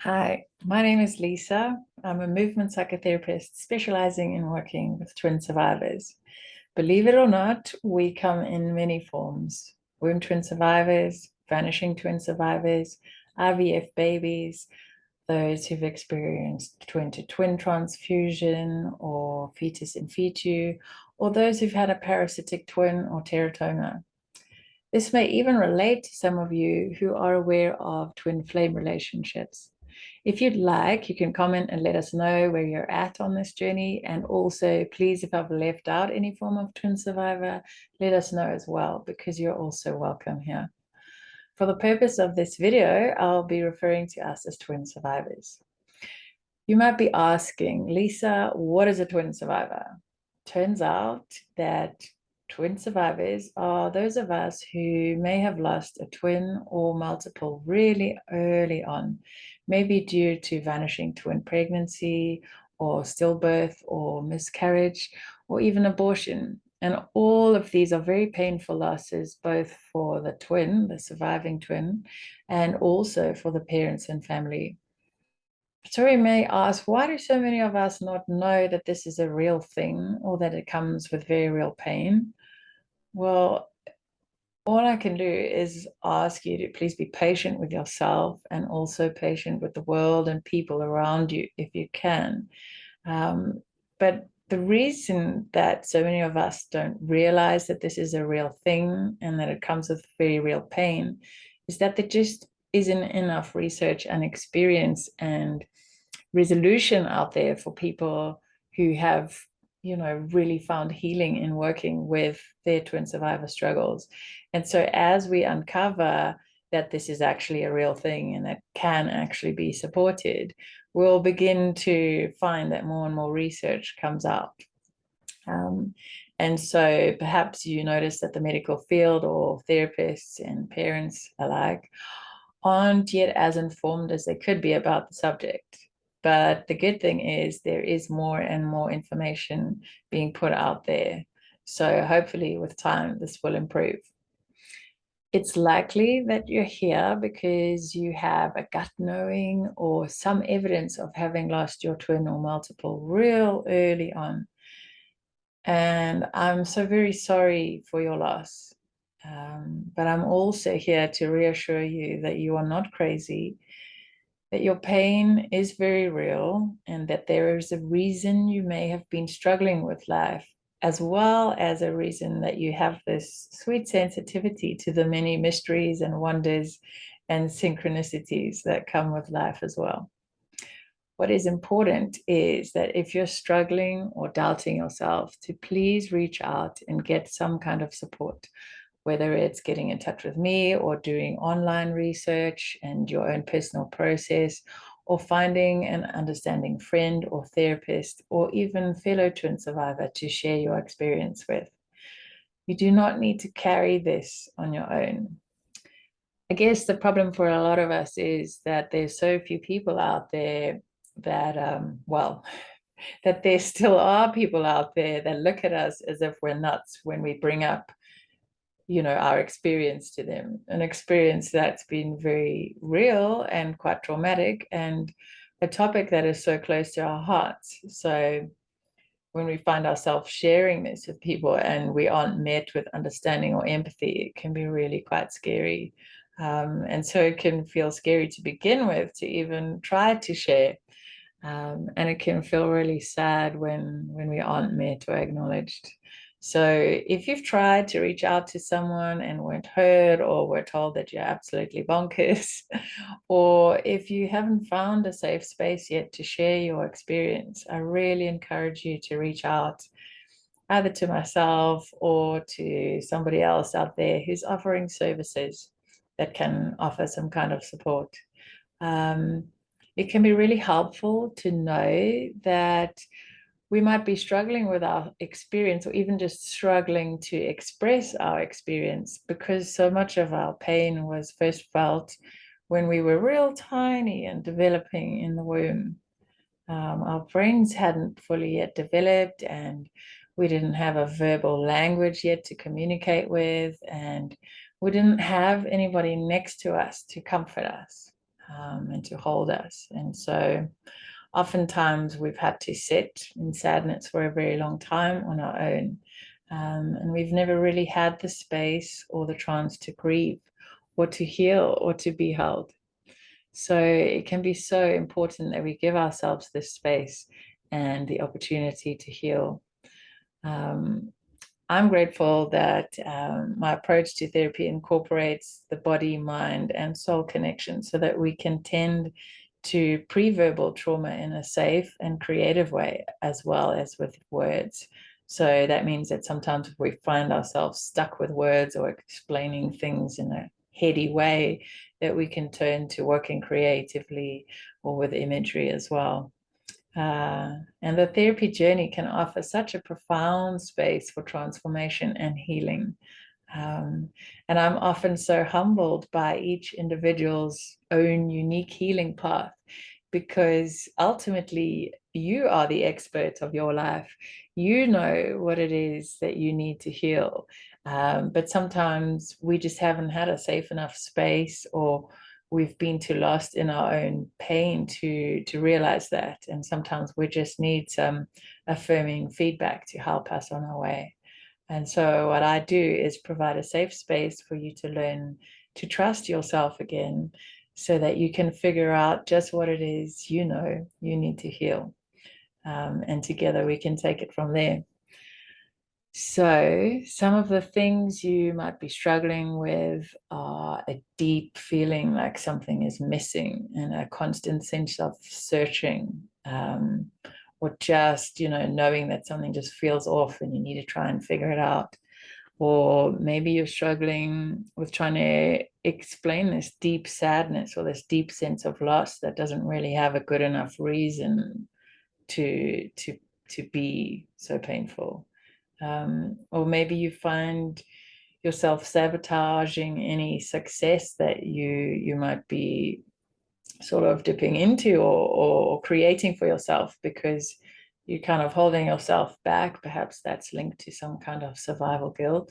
Hi, my name is Lisa. I'm a movement psychotherapist specializing in working with twin survivors. Believe it or not, we come in many forms: womb twin survivors, vanishing twin survivors, IVF babies, those who've experienced twin to twin transfusion or fetus in fetu, or those who've had a parasitic twin or teratoma. This may even relate to some of you who are aware of twin flame relationships. If you'd like, you can comment and let us know where you're at on this journey. And also, please, if I've left out any form of twin survivor, let us know as well, because you're also welcome here. For the purpose of this video, I'll be referring to us as twin survivors. You might be asking, Lisa, what is a twin survivor? Turns out that twin survivors are those of us who may have lost a twin or multiple really early on, maybe due to vanishing twin pregnancy or stillbirth or miscarriage or even abortion. And all of these are very painful losses, both for the twin, the surviving twin, and also for the parents and family. So we may ask, why do so many of us not know that this is a real thing or that it comes with very real pain? Well, all I can do is ask you to please be patient with yourself and also patient with the world and people around you if you can. But the reason that so many of us don't realize that this is a real thing and that it comes with very real pain is that there just isn't enough research and experience and resolution out there for people who have really found healing in working with their twin survivor struggles. And so as we uncover that this is actually a real thing and that can actually be supported, we'll begin to find that more and more research comes out. And so perhaps you notice that the medical field or therapists and parents alike aren't yet as informed as they could be about the subject. But the good thing is there is more and more information being put out there. So hopefully with time, this will improve. It's likely that you're here because you have a gut knowing or some evidence of having lost your twin or multiple real early on. And I'm so very sorry for your loss. But I'm also here to reassure you that you are not crazy, that your pain is very real, and that there is a reason you may have been struggling with life, as well as a reason that you have this sweet sensitivity to the many mysteries and wonders and synchronicities that come with life as well. What is important is that if you're struggling or doubting yourself, to please reach out and get some kind of support, whether it's getting in touch with me or doing online research and your own personal process, or finding an understanding friend or therapist, or even fellow twin survivor to share your experience with. You do not need to carry this on your own. I guess the problem for a lot of us is that there's so few people out there that, that there still are people out there that look at us as if we're nuts when we bring up our experience to them, an experience that's been very real and quite traumatic, and a topic that is so close to our hearts. So when we find ourselves sharing this with people and we aren't met with understanding or empathy, it can be really quite scary. And so it can feel scary to begin with, to even try to share. And it can feel really sad when we aren't met or acknowledged. So if you've tried to reach out to someone and weren't heard, or were told that you're absolutely bonkers, or if you haven't found a safe space yet to share your experience, I really encourage you to reach out either to myself or to somebody else out there who's offering services that can offer some kind of support. It can be really helpful to know that we might be struggling with our experience, or even just struggling to express our experience, because so much of our pain was first felt when we were real tiny and developing in the womb. Our brains hadn't fully yet developed, and we didn't have a verbal language yet to communicate with, and we didn't have anybody next to us to comfort us. and to hold us. And so oftentimes we've had to sit in sadness for a very long time on our own. And we've never really had the space or the chance to grieve or to heal or to be held. So it can be so important that we give ourselves this space and the opportunity to heal. I'm grateful that my approach to therapy incorporates the body, mind, and soul connection so that we can tend to pre-verbal trauma in a safe and creative way, as well as with words. So that means that sometimes if we find ourselves stuck with words or explaining things in a heady way, that we can turn to working creatively or with imagery as well. And the therapy journey can offer such a profound space for transformation and healing. And I'm often so humbled by each individual's own unique healing path, because ultimately you are the expert of your life. You know what it is that you need to heal. But sometimes we just haven't had a safe enough space, or we've been too lost in our own pain to realize that. And sometimes we just need some affirming feedback to help us on our way. And so what I do is provide a safe space for you to learn to trust yourself again, so that you can figure out just what it is you know you need to heal. And together we can take it from there. So some of the things you might be struggling with are a deep feeling like something is missing and a constant sense of searching, or just, knowing that something just feels off and you need to try and figure it out. Or maybe you're struggling with trying to explain this deep sadness or this deep sense of loss that doesn't really have a good enough reason to be so painful. Or maybe you find yourself sabotaging any success that you might be sort of dipping into or creating for yourself, because you're kind of holding yourself back. Perhaps that's linked to some kind of survival guilt.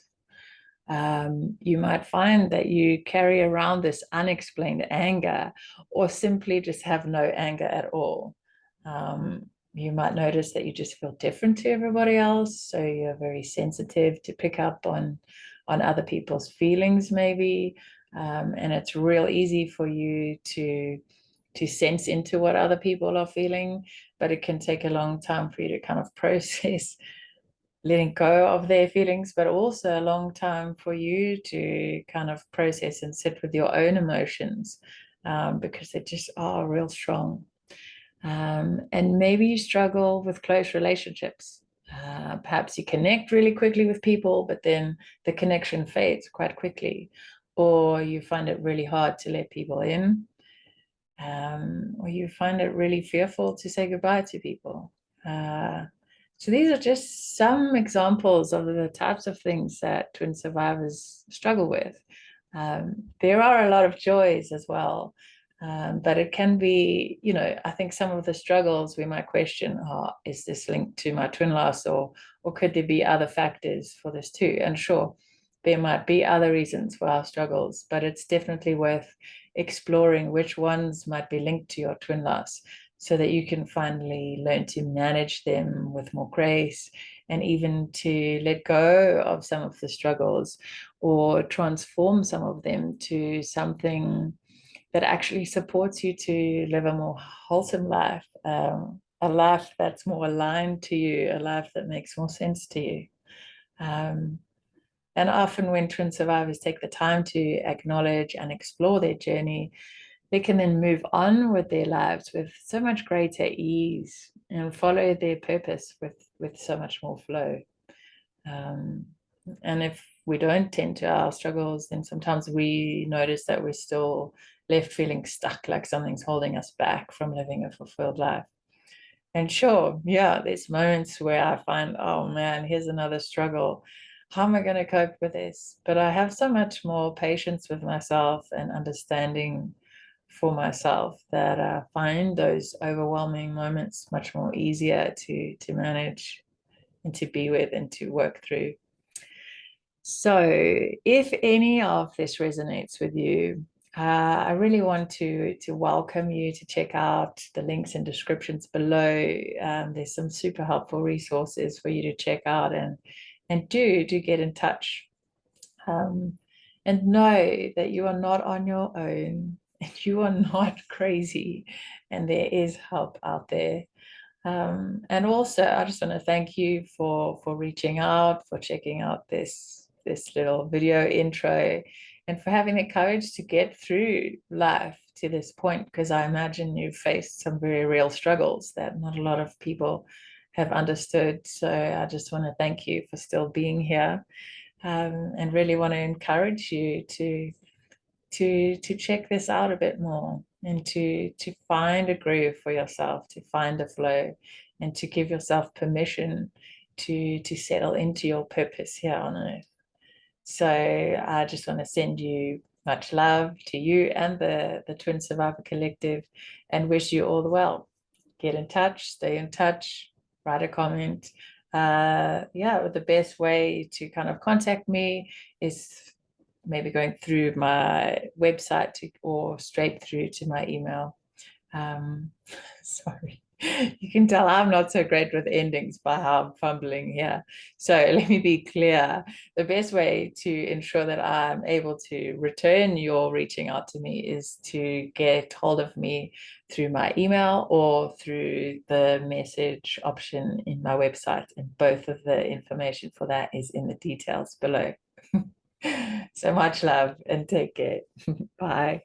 You might find that you carry around this unexplained anger, or simply just have no anger at all. You might notice that you just feel different to everybody else, so you're very sensitive to pick up on other people's feelings, maybe, and it's real easy for you to sense into what other people are feeling, but it can take a long time for you to kind of process letting go of their feelings, but also a long time for you to kind of process and sit with your own emotions, because they just are real strong. And maybe you struggle with close relationships. Perhaps you connect really quickly with people, but then the connection fades quite quickly, or you find it really hard to let people in, or you find it really fearful to say goodbye to people. So these are just some examples of the types of things that twin survivors struggle with. There are a lot of joys as well, but it can be, I think some of the struggles we might question, is this linked to my twin loss, or could there be other factors for this too? And sure, there might be other reasons for our struggles, but it's definitely worth exploring which ones might be linked to your twin loss, so that you can finally learn to manage them with more grace, and even to let go of some of the struggles, or transform some of them to something that actually supports you to live a more wholesome life, a life that's more aligned to you, a life that makes more sense to you. And often when twin survivors take the time to acknowledge and explore their journey, they can then move on with their lives with so much greater ease, and follow their purpose with so much more flow. And if we don't tend to our struggles, then sometimes we notice that we're still left feeling stuck, like something's holding us back from living a fulfilled life. And sure, yeah, there's moments where I find, oh man, here's another struggle. How am I going to cope with this? But I have so much more patience with myself and understanding for myself, that I find those overwhelming moments much more easier to manage and to be with and to work through. So if any of this resonates with you, I really want to welcome you to check out the links and descriptions below. There's some super helpful resources for you to check out, and do get in touch. And know that you are not on your own, and you are not crazy, and there is help out there. And also, I just want to thank you for reaching out, for checking out this little video intro, and for having the courage to get through life to this point, because I imagine you've faced some very real struggles that not a lot of people have understood. So I just want to thank you for still being here, and really want to encourage you to check this out a bit more, and to find a groove for yourself, to find a flow, and to give yourself permission to settle into your purpose here on earth. So I just want to send you much love to you and the Twin Survivor Collective, and wish you all the well. Get in touch, stay in touch, write a comment. Yeah, the best way to kind of contact me is maybe going through my website or straight through to my email. Sorry, you can tell I'm not so great with endings by how I'm fumbling here. So let me be clear. The best way to ensure that I'm able to return your reaching out to me is to get hold of me through my email or through the message option in my website. And both of the information for that is in the details below. So much love and take care. Bye.